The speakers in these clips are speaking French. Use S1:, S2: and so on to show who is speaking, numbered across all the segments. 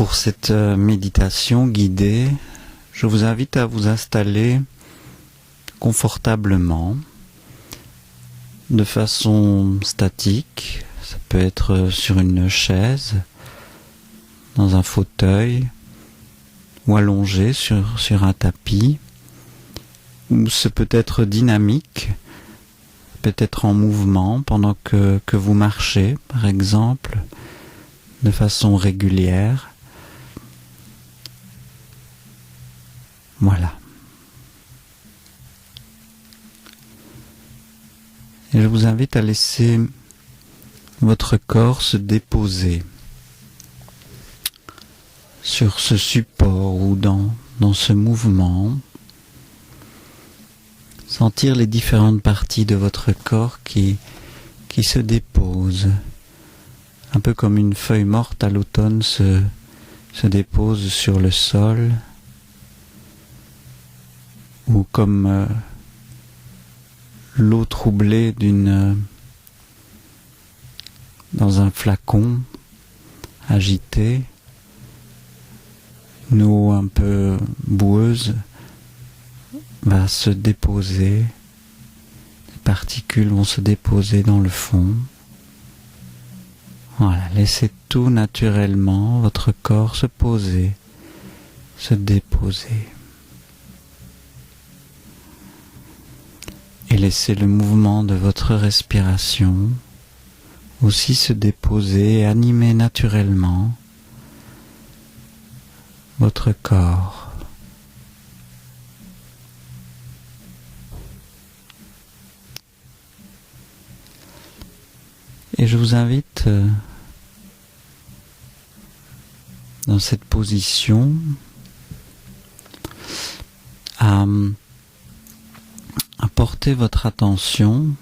S1: Pour cette méditation guidée, je vous invite à vous installer confortablement, de façon statique. Ça peut être sur une chaise, dans un fauteuil, ou allongé sur un tapis. Ou ce peut être dynamique, peut-être en mouvement pendant que vous marchez, par exemple, de façon régulière. Voilà. Et je vous invite à laisser votre corps se déposer sur ce support ou dans ce mouvement. Sentir les différentes parties de votre corps qui se déposent. Un peu comme une feuille morte à l'automne se dépose sur le sol. Ou comme l'eau troublée dans un flacon agité, une eau un peu boueuse va se déposer, les particules vont se déposer dans le fond. Voilà, laissez tout naturellement, votre corps se poser, se déposer. Et laissez le mouvement de votre respiration aussi se déposer et animer naturellement votre corps. Et je vous invite dans cette position à porter votre attention,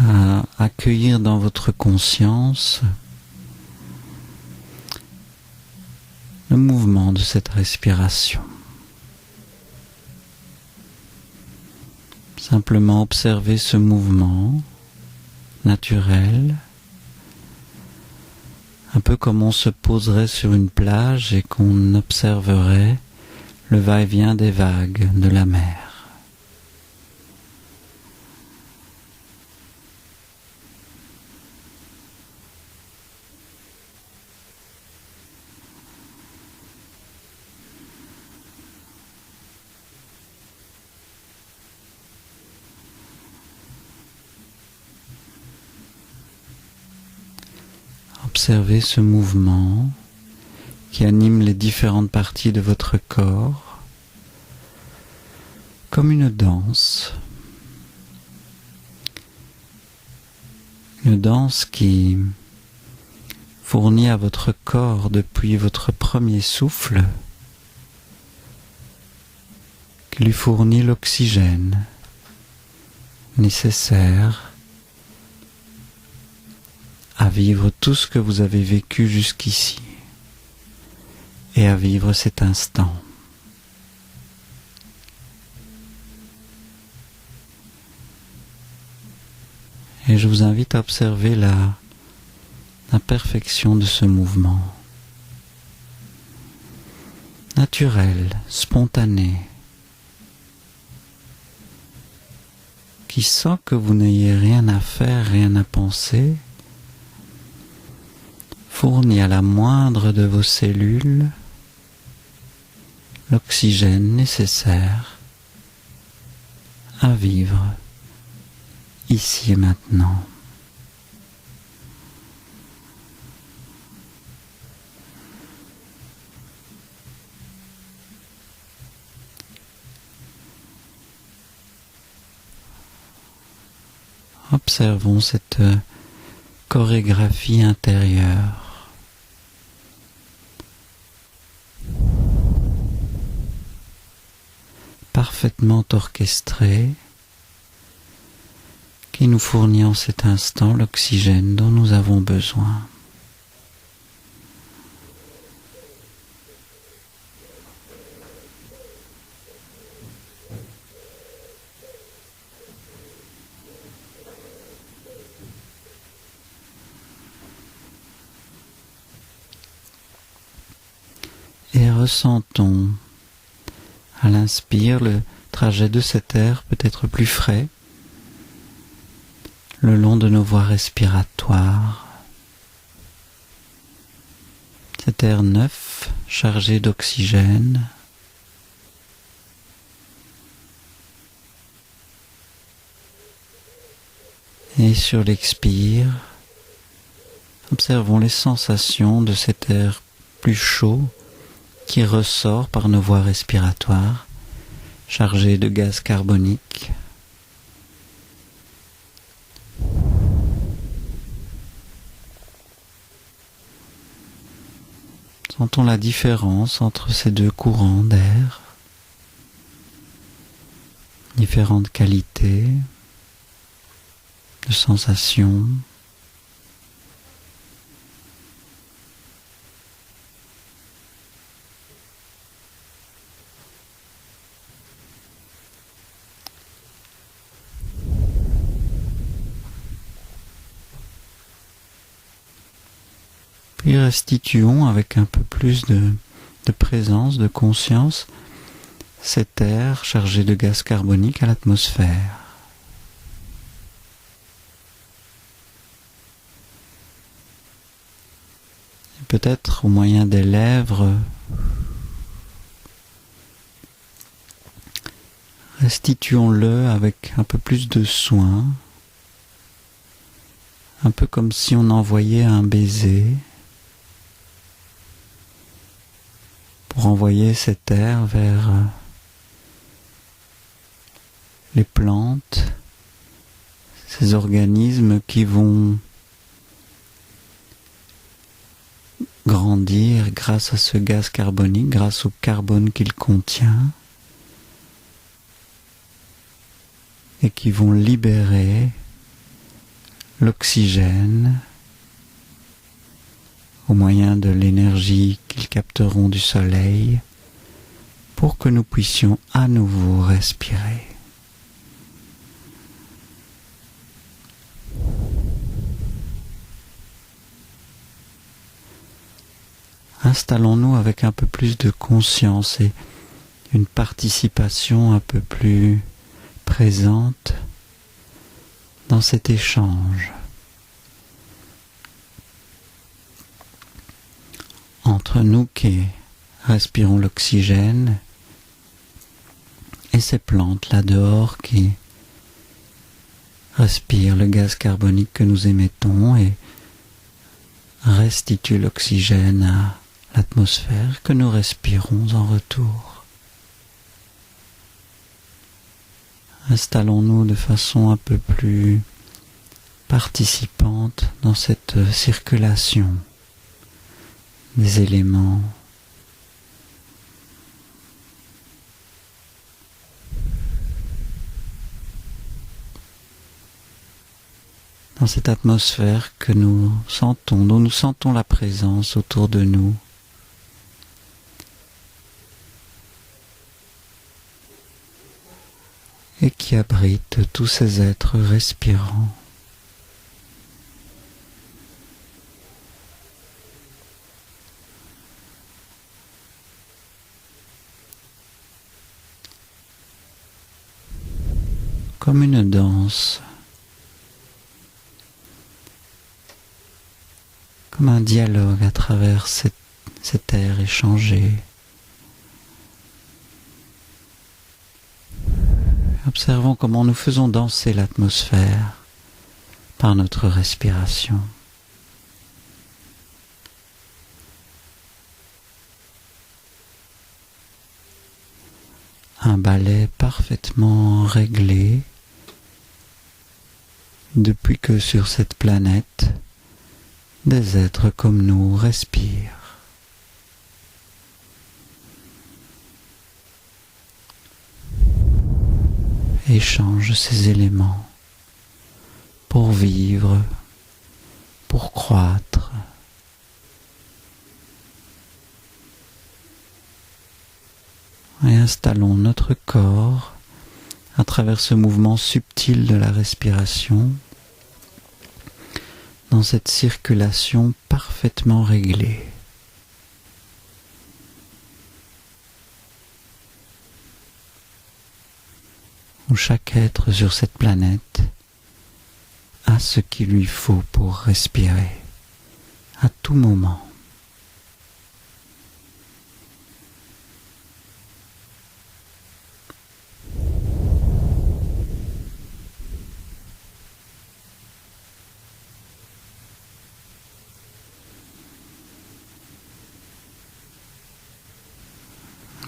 S1: à accueillir dans votre conscience le mouvement de cette respiration. Simplement observer ce mouvement naturel, un peu comme on se poserait sur une plage et qu'on observerait le va-et-vient des vagues de la mer. Observez ce mouvement qui anime les différentes parties de votre corps comme une danse. Une danse qui fournit à votre corps depuis votre premier souffle, qui lui fournit l'oxygène nécessaire à vivre tout ce que vous avez vécu jusqu'ici et à vivre cet instant. Et je vous invite à observer la perfection de ce mouvement. Naturel, spontané, qui sans que vous n'ayez rien à faire, rien à penser, fournit à la moindre de vos cellules l'oxygène nécessaire à vivre ici et maintenant. Observons cette chorégraphie intérieure. Parfaitement orchestrée, qui nous fournit en cet instant l'oxygène dont nous avons besoin. et ressentons à l'inspire le trajet de cet air peut-être plus frais le long de nos voies respiratoires. Cet air neuf, chargé d'oxygène. Et sur l'expire, observons les sensations de cet air plus chaud qui ressort par nos voies respiratoires, chargé de gaz carbonique. Sentons la différence entre ces deux courants d'air, différentes qualités de sensations. Puis restituons avec un peu plus de présence, de conscience, cet air chargé de gaz carbonique à l'atmosphère. Et peut-être au moyen des lèvres, restituons-le avec un peu plus de soin, un peu comme si on envoyait un baiser, pour envoyer cet air vers les plantes, ces organismes qui vont grandir grâce à ce gaz carbonique, grâce au carbone qu'il contient, et qui vont libérer l'oxygène au moyen de l'énergie qu'ils capteront du soleil pour que nous puissions à nouveau respirer. Installons-nous avec un peu plus de conscience et une participation un peu plus présente dans cet échange entre nous qui respirons l'oxygène et ces plantes là dehors qui respirent le gaz carbonique que nous émettons et restituent l'oxygène à l'atmosphère que nous respirons en retour. Installons-nous de façon un peu plus participante dans cette circulation des éléments. Dans cette atmosphère que nous sentons, dont nous sentons la présence autour de nous. Et qui abrite tous ces êtres respirants. Comme une danse, comme un dialogue à travers cet air échangé. Observons comment nous faisons danser l'atmosphère par notre respiration. Un ballet parfaitement réglé depuis que sur cette planète, des êtres comme nous respirent. Échangent ces éléments pour vivre, pour croître. Et installons notre corps à travers ce mouvement subtil de la respiration dans cette circulation parfaitement réglée. où chaque être sur cette planète a ce qu'il lui faut pour respirer à tout moment.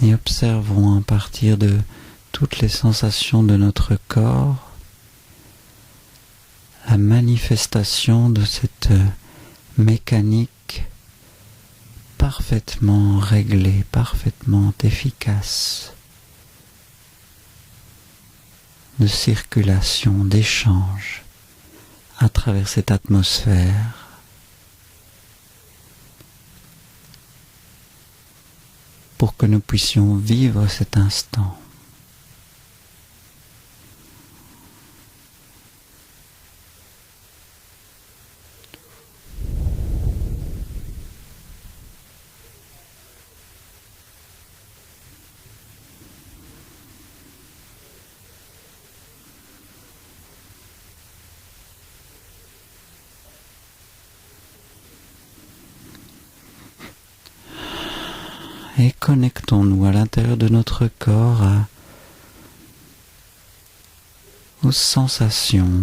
S1: Et observons à partir de toutes les sensations de notre corps la manifestation de cette mécanique parfaitement réglée, parfaitement efficace de circulation, d'échange à travers cette atmosphère. Pour que nous puissions vivre cet instant. Et connectons-nous à l'intérieur de notre corps aux sensations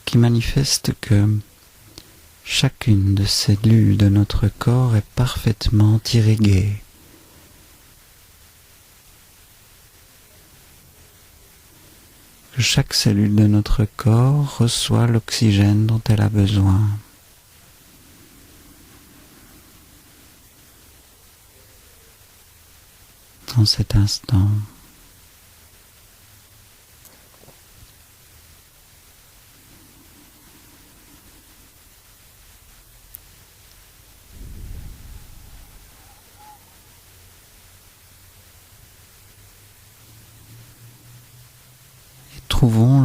S1: qui manifestent que chacune de ces cellules de notre corps est parfaitement irriguée. Que chaque cellule de notre corps reçoit l'oxygène dont elle a besoin. Dans cet instant. Et trouvons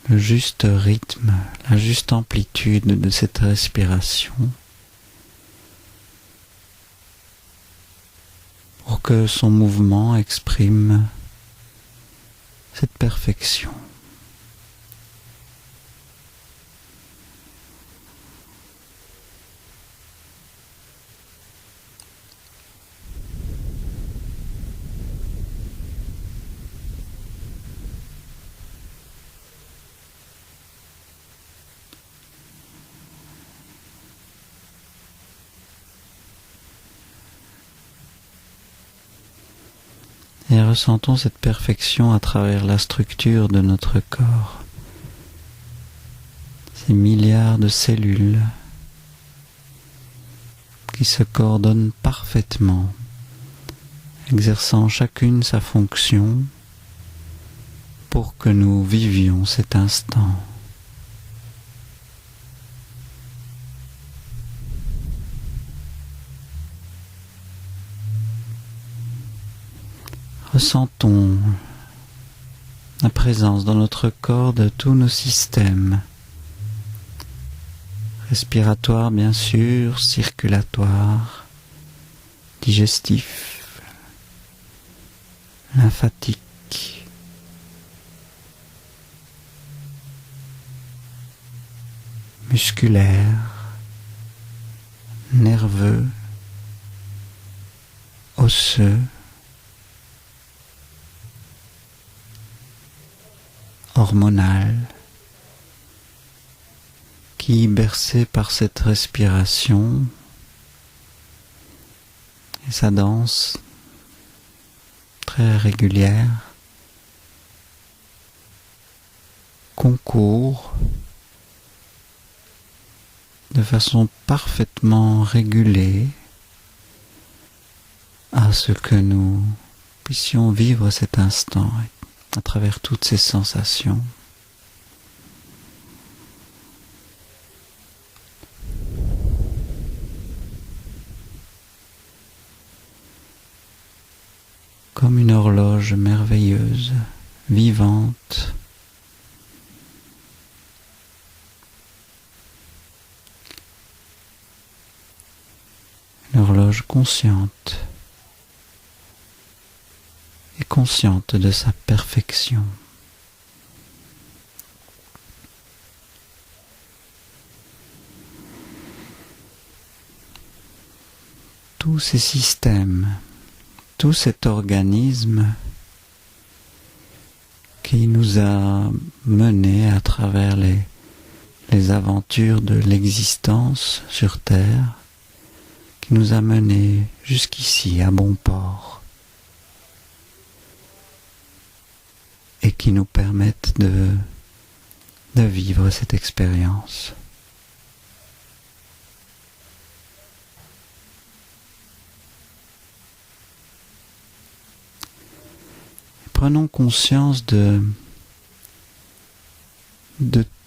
S1: le juste rythme, la juste amplitude de cette respiration. Pour que son mouvement exprime cette perfection. Et ressentons cette perfection à travers la structure de notre corps. Ces milliards de cellules qui se coordonnent parfaitement, exerçant chacune sa fonction pour que nous vivions cet instant. Ressentons la présence dans notre corps de tous nos systèmes, respiratoires bien sûr, circulatoires, digestifs, lymphatiques, musculaires, nerveux, osseux, hormonal, qui, bercé par cette respiration et sa danse très régulière, concourt de façon parfaitement régulée à ce que nous puissions vivre cet instant à travers toutes ces sensations. Comme une horloge merveilleuse, vivante, une horloge consciente. consciente de sa perfection. Tous ces systèmes, tout cet organisme qui nous a menés à travers les aventures de l'existence sur Terre, qui nous a menés jusqu'ici à bon port et qui nous permettent de vivre cette expérience. Prenons conscience de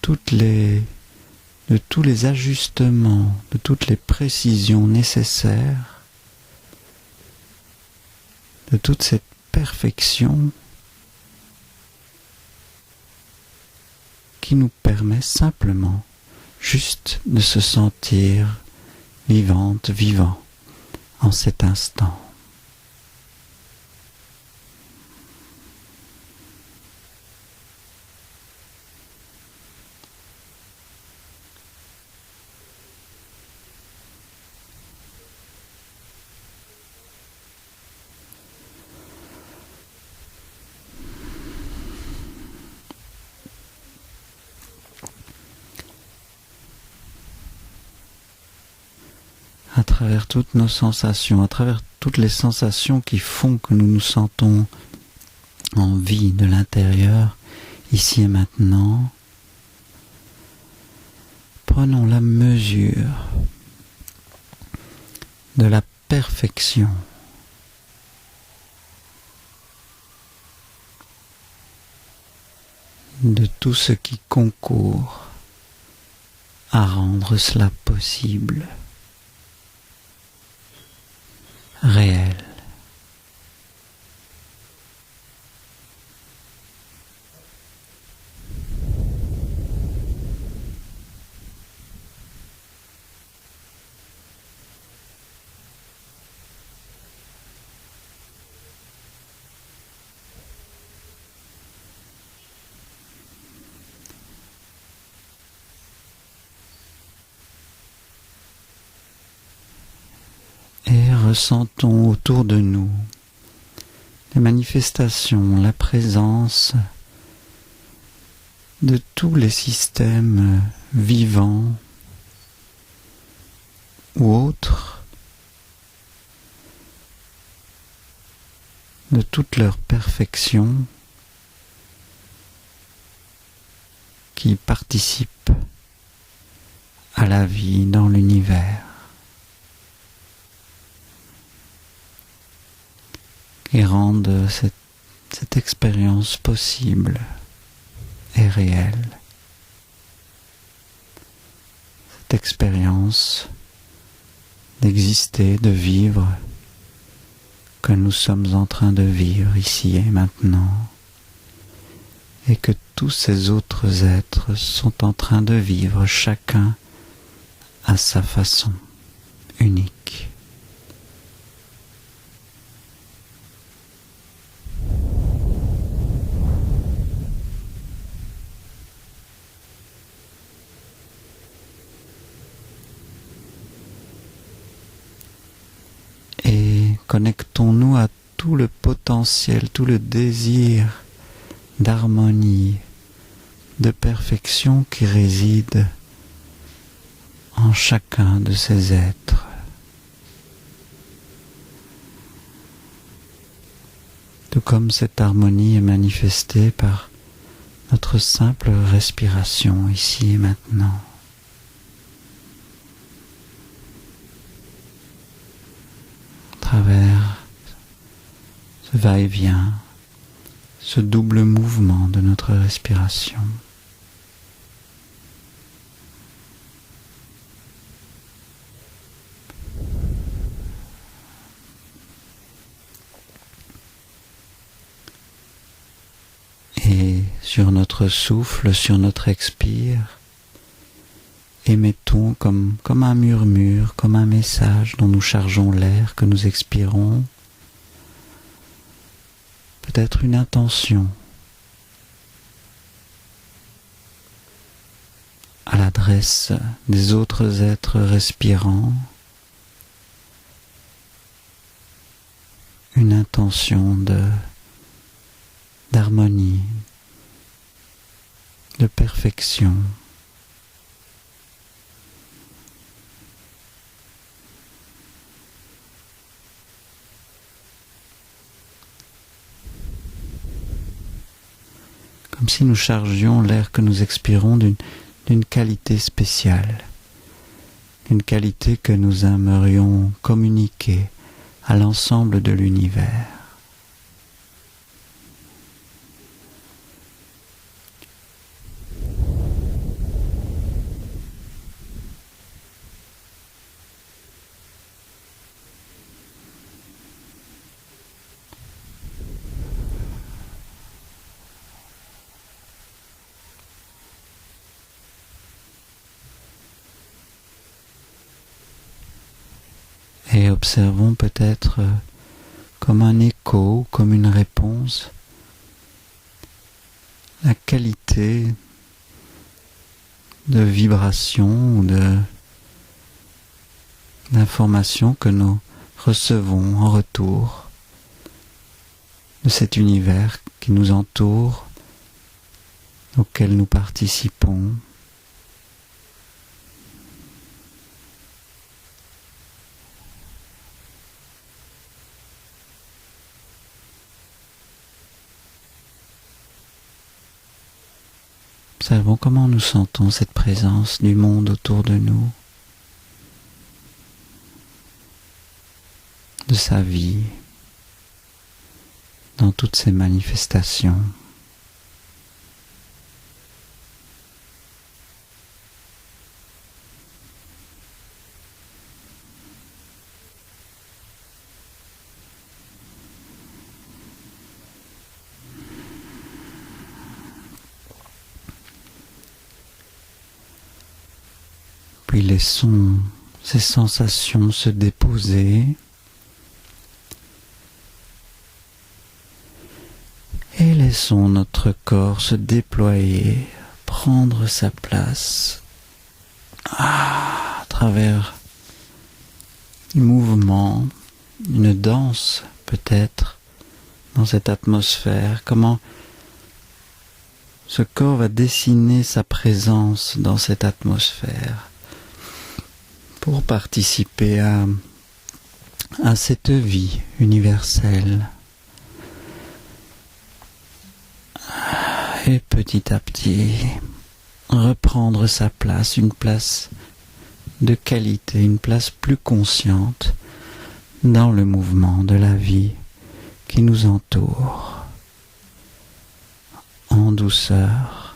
S1: tous les ajustements, de toutes les précisions nécessaires, de toute cette perfection qui nous permet simplement juste de se sentir vivante, vivant en cet instant. À travers toutes nos sensations, à travers toutes les sensations qui font que nous nous sentons en vie de l'intérieur, ici et maintenant, prenons la mesure de la perfection de tout ce qui concourt à rendre cela possible. Réel. Et ressentons autour de nous les manifestations, la présence de tous les systèmes vivants ou autres, de toute leur perfection qui participent à la vie dans l'univers. Et rendent cette expérience possible et réelle. Cette expérience d'exister, de vivre, que nous sommes en train de vivre ici et maintenant, et que tous ces autres êtres sont en train de vivre, chacun à sa façon unique. Connectons-nous à tout le potentiel, tout le désir d'harmonie, de perfection qui réside en chacun de ces êtres. Tout comme cette harmonie est manifestée par notre simple respiration ici et maintenant. À travers ce va-et-vient, ce double mouvement de notre respiration. Et sur notre souffle, sur notre expire, émettons comme un murmure, comme un message dont nous chargeons l'air que nous expirons. peut-être une intention à l'adresse des autres êtres respirants, une intention d'harmonie, de perfection. Comme si nous chargions l'air que nous expirons d'une qualité spéciale, d'une qualité que nous aimerions communiquer à l'ensemble de l'univers. Et observons peut-être comme un écho, comme une réponse, la qualité de vibration ou d'information que nous recevons en retour de cet univers qui nous entoure, auquel nous participons. Observons comment nous sentons cette présence du monde autour de nous, de sa vie, dans toutes ses manifestations. Puis laissons ces sensations se déposer et laissons notre corps se déployer, prendre sa place à travers du mouvement, une danse peut-être dans cette atmosphère. Comment ce corps va dessiner sa présence dans cette atmosphère pour participer à cette vie universelle. Et petit à petit, reprendre sa place, une place de qualité, une place plus consciente dans le mouvement de la vie qui nous entoure, en douceur,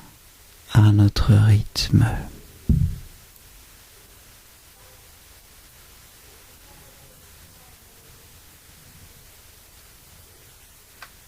S1: à notre rythme.